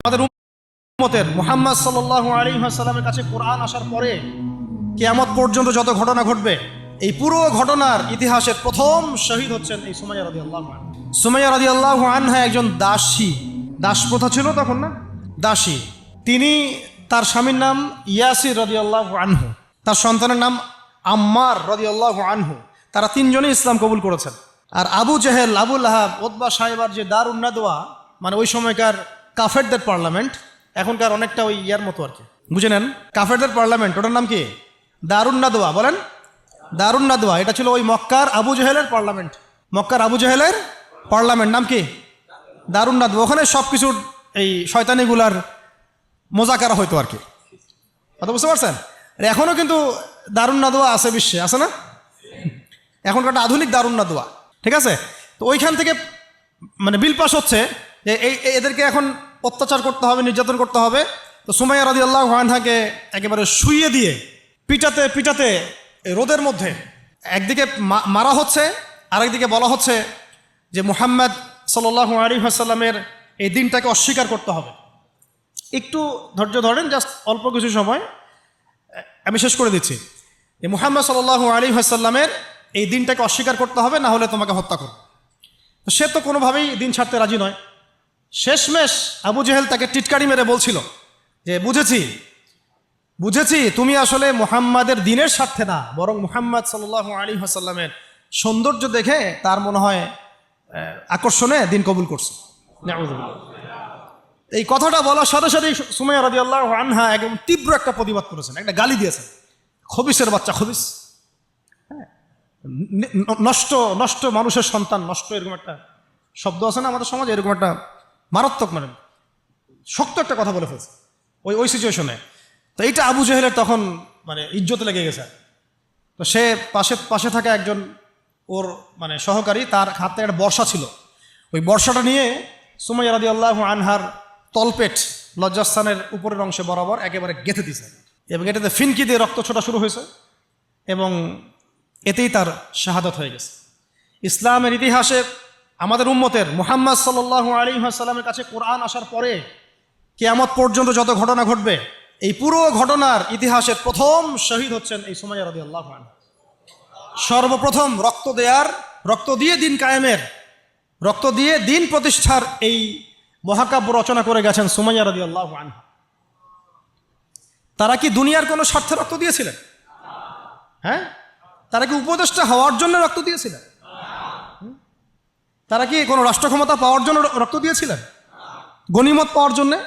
আমাদের উম্মতের মুহাম্মদ সাল্লাল্লাহু আলাইহি ওয়াসাল্লামের কাছে কোরআন আসার পরে কিয়ামত পর্যন্ত যত ঘটনা ঘটবে, এই পুরো ঘটনার ইতিহাসের প্রথম শহীদ হচ্ছেন এই সুমাইয়া রাদিয়াল্লাহু আনহা। সুমাইয়া রাদিয়াল্লাহু আনহা একজন দাসী, দাস প্রথা ছিল তখন না, দাসী। তিনি, তার স্বামীর নাম ইয়াসির রাদিয়াল্লাহু আনহু, তার সন্তানের নাম আম্মার রাদিয়াল্লাহু আনহু। তারা তিনজনই ইসলাম কবুল করেছেন। আর আবু জেহেল, আবু লাহাব, উতবা সাহেবার যে দারুন নাদওয়া, মানে ওই সময়কার কাফেরদের পার্লামেন্ট, এখনকার অনেকটা ওই ইয়ার মতো আর কি, বুঝে নেন, কাফেরদের পার্লামেন্ট, ওটার নাম কি? দারুন নাদওয়া। বলেন দারুন নাদওয়া। এটা ছিল ওই মক্কার আবু জেহেলের পার্লামেন্ট। মক্কার আবু জেহেলের পার্লামেন্ট নাম কি? দারুন নাদওয়া। ওখানে সব কিছুর এই শয়তানিগুলার মোজাকারা হইতো আর কি। কথা বুঝতে পারছেন? এখনও কিন্তু দারুন নাদওয়া আছে বিশ্বে, আছে না? এখনকার একটা আধুনিক দারুন নাদওয়া, ঠিক আছে? তো ওইখান থেকে মানে বিল পাস হচ্ছে যে এদেরকে এখন অত্যাচার করতে হবে, নির্যাতন করতে হবে। তো সুমাইয়া রাদিয়াল্লাহু আনহাকে একেবারে শুইয়ে দিয়ে পিটাতে পিটাতে রোদের মধ্যে একদিকে মারা হচ্ছে, আরেকদিকে বলা হচ্ছে যে মুহাম্মদ সাল্লাল্লাহু আলাইহি ওয়াসাল্লামের এই দিনটাকে অস্বীকার করতে হবে। একটু ধৈর্য ধরেন, জাস্ট অল্প কিছু সময়, আমি শেষ করে দিচ্ছি। যে মুহাম্মদ সাল্লাল্লাহু আলাইহি ওয়াসাল্লামের এই দিনটাকে অস্বীকার করতে হবে, না হলে তোমাকে হত্যা করো। তো সে তো কোনোভাবেই দিন ছাড়তে রাজি নয়। শেষমেশ আবু জেহেল তাকে টিটকারি মেরে বলছিল যে বুঝেছি তুমি আসলে মুহাম্মাদের দিনের স্বার্থে না, বরং মুহাম্মদ সাল্লাল্লাহু আলাইহি ওয়াসাল্লামের সৌন্দর্য দেখে তার মনে হয় আকর্ষণে দিন কবুল করছে। এই কথাটা বলার সাথে সাথেই সুমাইয়া রাদিয়াল্লাহু আনহা একদম তীব্র একটা প্রতিবাদ করেছেন, একটা গালি দিয়েছেন, খবিসের বাচ্চা, খবিস, নষ্ট নষ্ট মানুষের সন্তান, নষ্ট, এরকম একটা শব্দ আছে না আমাদের সমাজে, এরকম একটা মারাত্মক, মানে শক্ত একটা কথা বলে ফেলছে ওই সিচুয়েশনে। তো এইটা আবু জেহেলের তখন মানে ইজ্জতে লেগে গেছে। তো সে পাশে থাকা একজন ওর মানে সহকারী, তার হাতে একটা বর্ষা ছিল, ওই বর্ষাটা নিয়ে সুমাইয়া রাদিয়াল্লাহু আনহার তলপেট, লজ্জাস্থানের উপরের অংশে বরাবর একেবারে গেঁথে দিয়েছে, এবং এটাতে ফিনকি দিয়ে রক্ত ছোটা শুরু হয়েছে, এবং এতেই তার শাহাদাত হয়ে গেছে। ইসলামের ইতিহাসে আমাদের উম্মতের মুহাম্মদ সাল্লাল্লাহু আলাইহি ওয়াসাল্লামের কাছে কোরআন আসার পরে কিয়ামত পর্যন্ত যত ঘটনা ঘটবে, এই পুরো ঘটনার ইতিহাসের প্রথম শহীদ হচ্ছেন এই সুমাইয়া রাদিয়াল্লাহু আনহা। সর্বপ্রথম রক্ত দিয়ে দিন কায়েমের, রক্ত দিয়ে দিন প্রতিষ্ঠার এই মহাকাব্য রচনা করে গেছেন সুমাইয়া রাদিয়াল্লাহু আনহা। তারা কি দুনিয়ার কোনো স্বার্থে রক্ত দিয়েছিলেন? হ্যাঁ, তারা কি উপদেষ্টা হওয়ার জন্য রক্ত দিয়েছিলেন? তারা কি কোনো রাষ্ট্র ক্ষমতা পাওয়ার জন্য রক্ত দিয়েছিলেন? গনিমত পাওয়ার জন্যে?